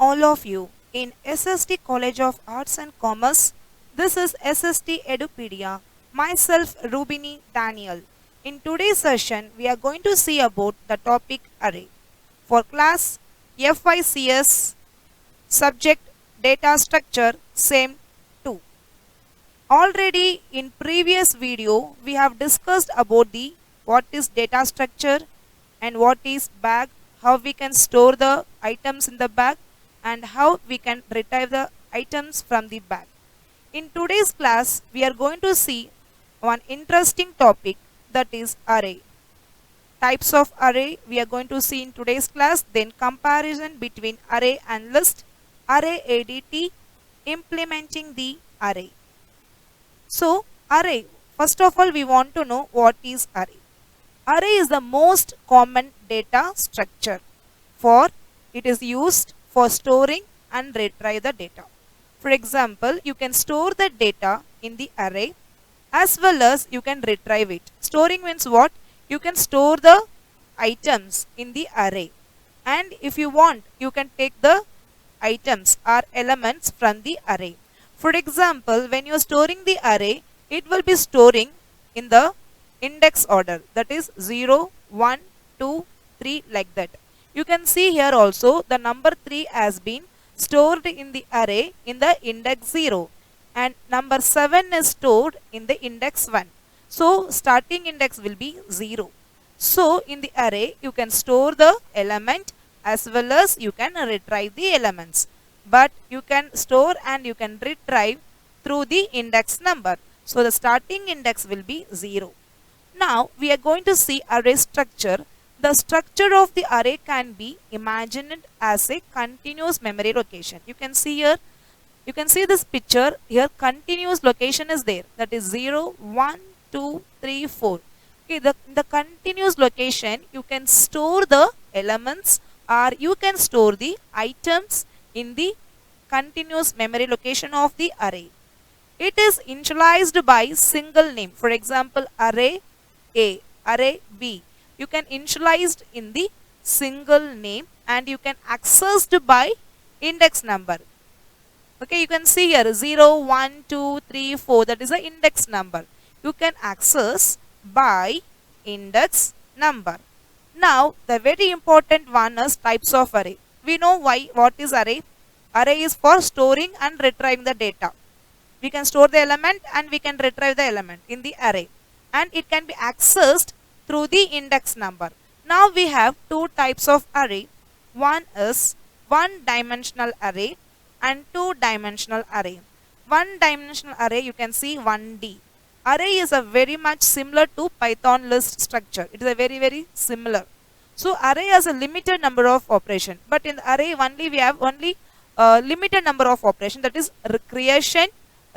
all of you in SST College of Arts and Commerce. This is SST Edupedia. Myself Rubini Daniel. In today's session, we are going to see about the topic array. For class FICS subject data structure same 2. Already in previous video, we have discussed about the what is data structure and what is bag, how we can store the items in the bag and how we can retrieve the items from the bag. In today's class, we are going to see one interesting topic, that is array. Types of array we are going to see in today's class, then comparison between array and list, array ADT, implementing the array. So array, first of all we want to know what is array. Array is the most common data structure, for it is used for storing and retrieve the data. For example, you can store the data in the array as well as you can retrieve it. Storing means what? You can store the items in the array, and if you want you can take the items or elements from the array. For example, when you are storing the array, it will be storing in the index order, that is 0, 1, 2, 3 like that. You can see here also the number 3 has been stored in the array in the index 0 and number 7 is stored in the index 1. So starting index will be 0. So in the array you can store the element as well as you can retrieve the elements. But you can store and you can retrieve through the index number. So the starting index will be 0. Now we are going to see array structure. The structure of the array can be imagined as a continuous memory location. You can see here, you can see this picture here, continuous location is there, that is 0, 1, 2, 3, 4. Okay, the continuous location you can store the elements or you can store the items in the continuous memory location of the array. It is initialized by single name. For example, array A, array B. You can initialize in the single name and you can access by index number. Okay, you can see here 0, 1, 2, 3, 4, that is the index number. You can access by index number. Now the very important one is types of array. We know what is array. Array is for storing and retrieving the data. We can store the element and we can retrieve the element in the array, and it can be accessed through the index number. Now we have two types of array. One is one dimensional array and two dimensional array. One dimensional array you can see 1D. Array is a very much similar to Python list structure. It is a very similar. So array has a limited number of operation, but in the array only we have only limited number of operation, that is creation,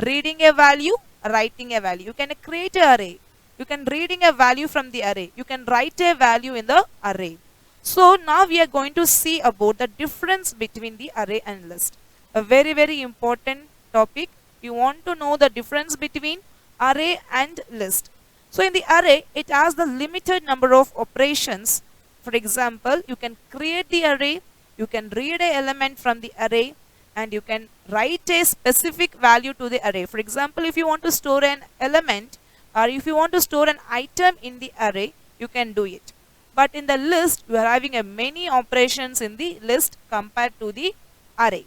reading a value, writing a value. You can create an array, you can reading a value from the array, you can write a value in the array. So now we are going to see about the difference between the array and list. A very important topic. You want to know the difference between array and list. So in the array it has the limited number of operations. For example, you can create the array, you can read an element from the array, and you can write a specific value to the array. For example, if you want to store an element or if you want to store an item in the array, you can do it. But in the list, you are having a many operations in the list compared to the array.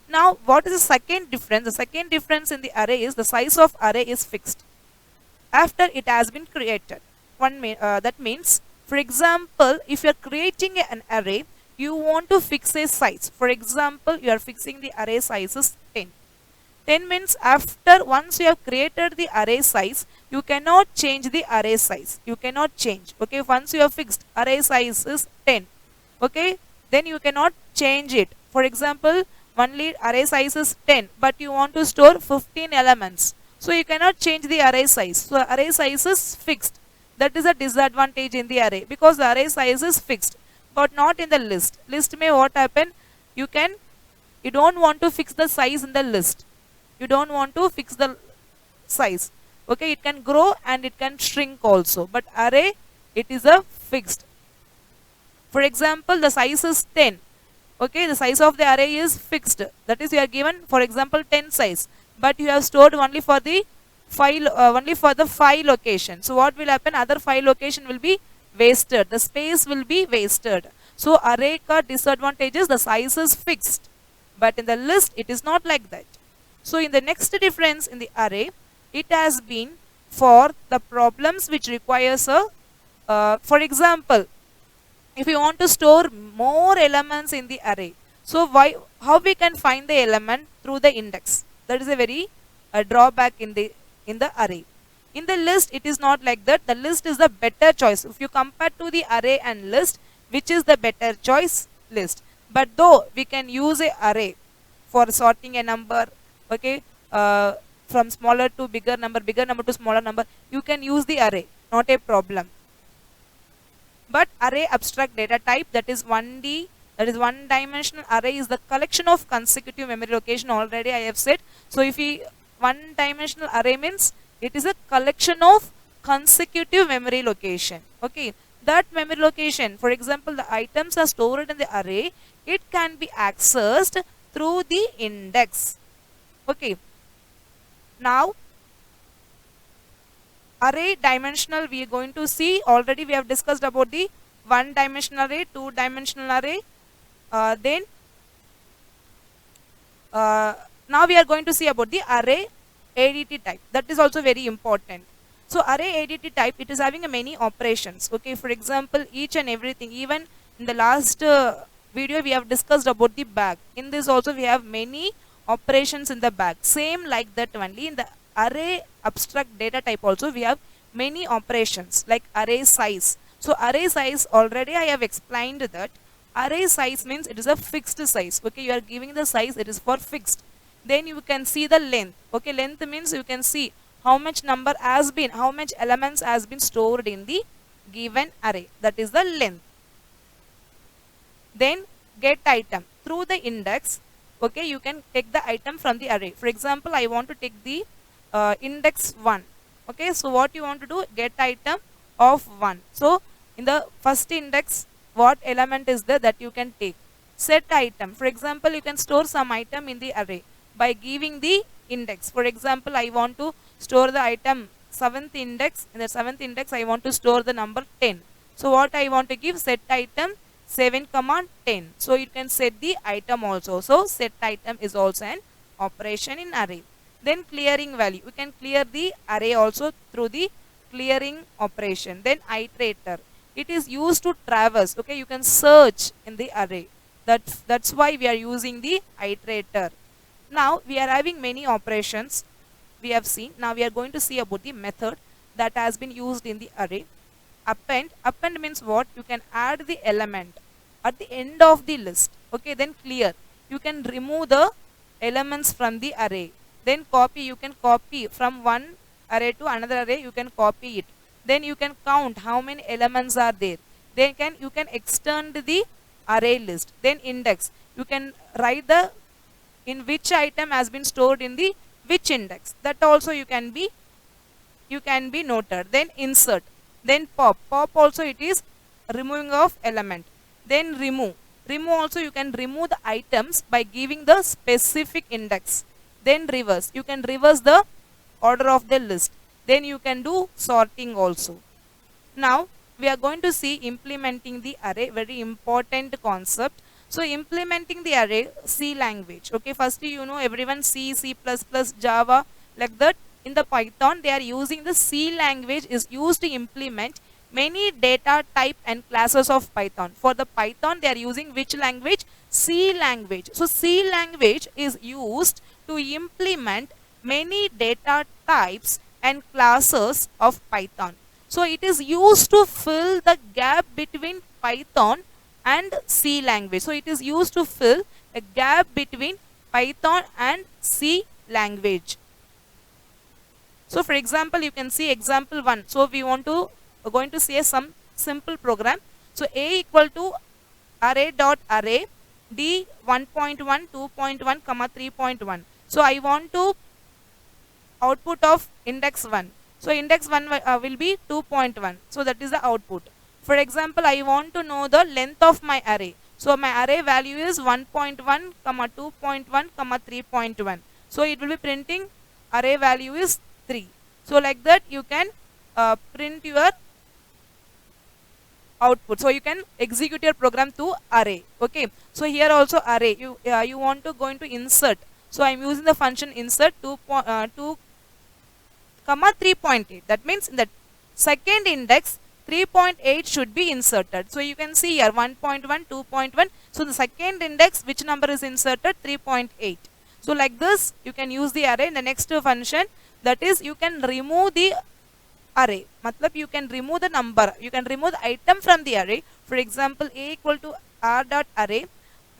Now, what is the second difference? The second difference in the array is the size of array is fixed after it has been created. That means, for example, if you are creating an array, you want to fix a size. For example, you are fixing the array size is 10. 10 means after once you have created the array size, you cannot change the array size. You cannot change. Okay, once you have fixed array size is 10. Okay, then you cannot change it. For example, only array size is 10, but you want to store 15 elements. So you cannot change the array size. So array size is fixed. That is a disadvantage in the array because the array size is fixed, but not in the list. List may what happen? You don't want to fix the size in the list. You don't want to fix the size. Okay, it can grow and it can shrink also. But array, it is a fixed. For example, the size is 10. Okay, the size of the array is fixed. That is, you are given, for example, 10 size, but you have stored only for the file, only for the 5 location. So what will happen? Other 5 location will be wasted. The space will be wasted. So array ka disadvantage is the size is fixed, but in the list it is not like that. So in the next difference in the array, it has been for the problems which requires a, for example, if you want to store more elements in the array, so how we can find the element through the index? That is a very drawback in the array. In the list it is not like that. The list is the better choice. If you compare to the array and list, which is the better choice? List. But though we can use a array for sorting a number, okay, from smaller to bigger number to smaller number, you can use the array, not a problem. But array abstract data type, that is 1D, that is one dimensional array, is the collection of consecutive memory location. Already I have said. So if we, one dimensional array means it is a collection of consecutive memory location. Okay, that memory location, for example, the items are stored in the array, it can be accessed through the index. Okay, now array dimensional we are going to see. Already we have discussed about the one dimensional array, two dimensional array. Then now we are going to see about the array ADT type. That is also very important. So array ADT type, it is having many operations. Okay, for example, each and everything, even in the last video we have discussed about the bag. In this also we have many operations in the bag. Same like that only in the array abstract data type also we have many operations like array size. So array size, already I have explained that array size means it is a fixed size. Okay, you are giving the size, it is for fixed. Then you can see the length. Okay, length means you can see how much number has been, how much elements has been stored in the given array. That is the length. Then get item through the index. Okay, you can take the item from the array. For example, I want to take the index 1. Okay, so what you want to do? Get item of 1. So in the first index, what element is there that you can take? Set item. For example, you can store some item in the array by giving the index. For example, I want to store the item 7th index. In the 7th index, I want to store the number 10. So what I want to give? Set item 7, 10. So you can set the item also. So set item is also an operation in array. Then clearing value. We can clear the array also through the clearing operation. Then iterator. It is used to traverse. Okay, you can search in the array. That's why we are using the iterator. Now we are having many operations we have seen. Now we are going to see about the method that has been used in the array. Append. Append means what? You can add the element at the end of the list. Okay, then clear. You can remove the elements from the array. Then copy. You can copy from one array to another array. You can copy it. Then you can count how many elements are there. Then you can extend the array list. Then index. You can write the in which item has been stored in the which index. That also you can be noted. Then insert. Then pop. Pop also it is removing of element. Then remove. Remove also you can remove the items by giving the specific index. Then reverse. You can reverse the order of the list. Then you can do sorting also. Now we are going to see implementing the array, very important concept. So implementing the array, C language. Okay, firstly you know everyone C, C++, Java, like that. In the Python they are using the C language is used to implement many data type and classes of Python. For the Python they are using which language? C language. So C language is used to implement many data types and classes of Python. So it is used to fill the gap between Python and C language. So it is used to fill a gap between Python and C language. So for example, you can see example 1. So we want to going to say some simple program. So A equal to array dot array D 1.1, 2.1, comma 3.1. So I want to output of index 1. So index 1 will be 2.1. So that is the output. For example, I want to know the length of my array. So my array value is 1.1 comma 2.1 comma 3.1. So it will be printing array value is 3. So like that you can print your output. So you can execute your program to array. Okay, so here also array, you want to go into insert. So I'm using the function insert 2 comma 3.8. That means in the second index 3.8 should be inserted. So you can see here 1.1, 2.1. So the second index, which number is inserted? 3.8. So like this you can use the array in the next function, that is you can remove the array. Matlab you can remove the number, you can remove the item from the array. For example, a equal to r dot array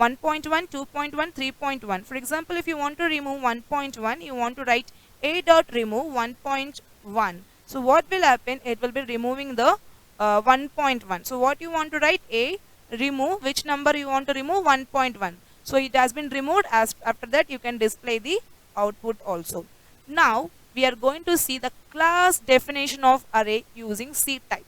1.1, 2.1, 3.1. For example, if you want to remove 1.1, you want to write a dot remove 1.1. So what will happen? It will be removing the 1.1. So what you want to write? A remove, which number you want to remove? 1.1. So it has been removed. As after that you can display the output also. Now we are going to see the class definition of array using C type.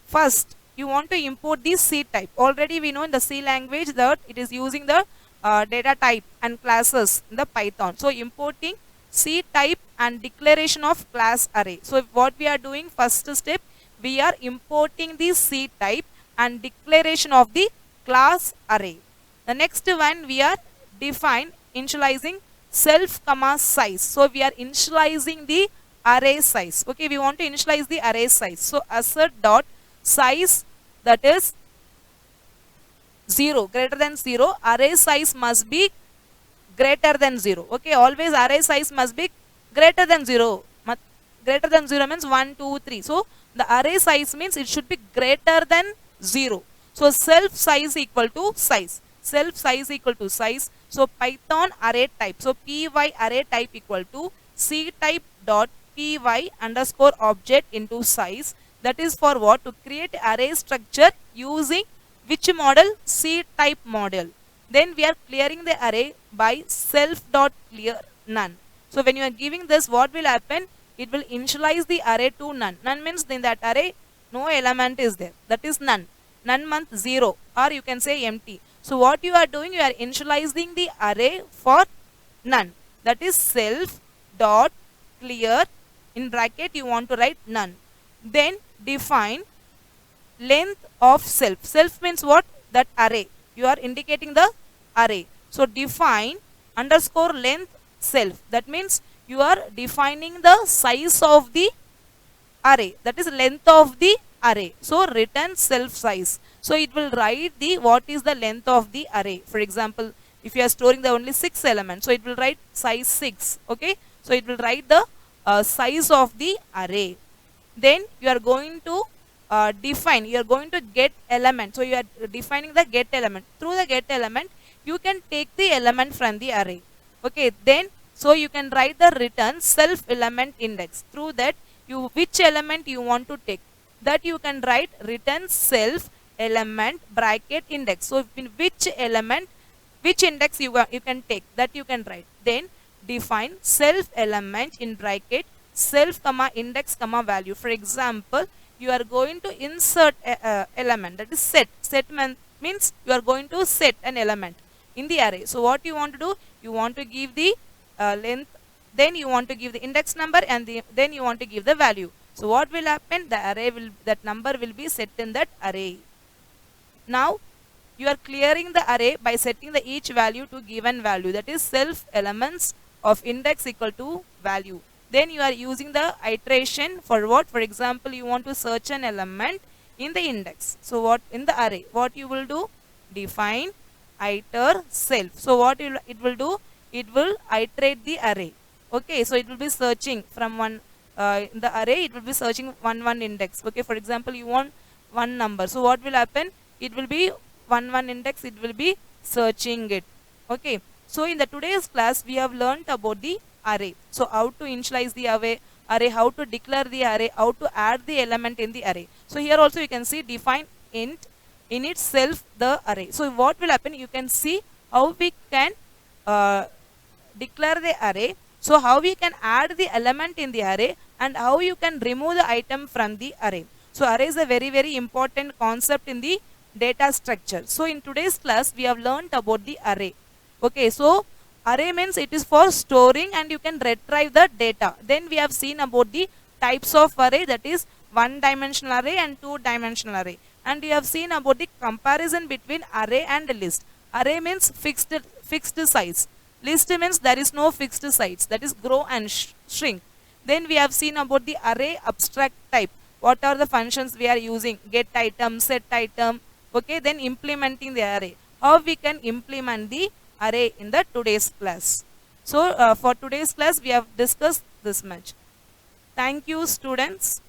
First, you want to import the C type. Already we know in the C language that it is using the data type and classes in the Python. So importing C type and declaration of class array. So what we are doing, first step, we are importing the C type and declaration of the class array. The next one, we are initializing self comma size. So we are initializing the array size. Okay, we want to initialize the array size. So assert dot size, that is 0, greater than 0. Array size must be greater than 0. Okay, always array size must be greater than 0. Greater than 0 means 1, 2, 3. So the array size means it should be greater than 0. So self size equal to size. Self size equal to size. So Python array type. So py array type equal to C type dot py underscore object into size. That is for what? To create array structure using which model? C type model. Then we are clearing the array by self dot clear none. So when you are giving this, what will happen? It will initialize the array to none. None means in that array no element is there. That is none. None means 0, or you can say empty. So what you are doing, you are initializing the array for none. That is self dot clear, in bracket you want to write none. Then define length of self. Self means what? That array. You are indicating the array. So define underscore length self. That means you are defining the size of the array. That is length of the array. So return self size. So it will write the what is the length of the array. For example, if you are storing the only 6 elements, so it will write size 6. Okay. So it will write the size of the array. Then you are going to define, you are going to get element. So you are defining the get element. Through the get element, you can take the element from the array. Okay, then so you can write the return self element index. Through that, you which element you want to take, that you can write return self element bracket index. So in which element, which index you can take, that you can write. Then define self element in bracket self comma index comma value. For example, you are going to insert a element, that is set. Set means you are going to set an element in the array. So what you want to do, you want to give the length, then you want to give the index number, and then you want to give the value. So what will happen? The array will, that number will be set in that array. Now you are clearing the array by setting the each value to given value, that is self elements of index equal to value. Then you are using the iteration for what? For example, you want to search an element in the index. So what in the array, what you will do? Define iter self. So what it will do? It will iterate the array. Okay, so it will be searching from one in the array. It will be searching one index. Okay, for example, you want one number. So what will happen? It will be one index. It will be searching it. Okay. So in the today's class, we have learned about the array. So how to initialize the array, how to declare the array, how to add the element in the array. So here also you can see define int in itself the array. So what will happen? You can see how we can declare the array. So how we can add the element in the array, and how you can remove the item from the array. So array is a very important concept in the data structure. So in today's class we have learned about the array. Okay, so array means it is for storing and you can retrieve the data. Then we have seen about the types of array, that is one dimensional array and two dimensional array. And we have seen about the comparison between array and list. Array means fixed size. List means there is no fixed size, that is grow and shrink. Then we have seen about the array abstract type. What are the functions we are using? Get item, set item. Okay, then implementing the array. How we can implement the array in the today's class. So for today's class we have discussed this much. Thank you, students.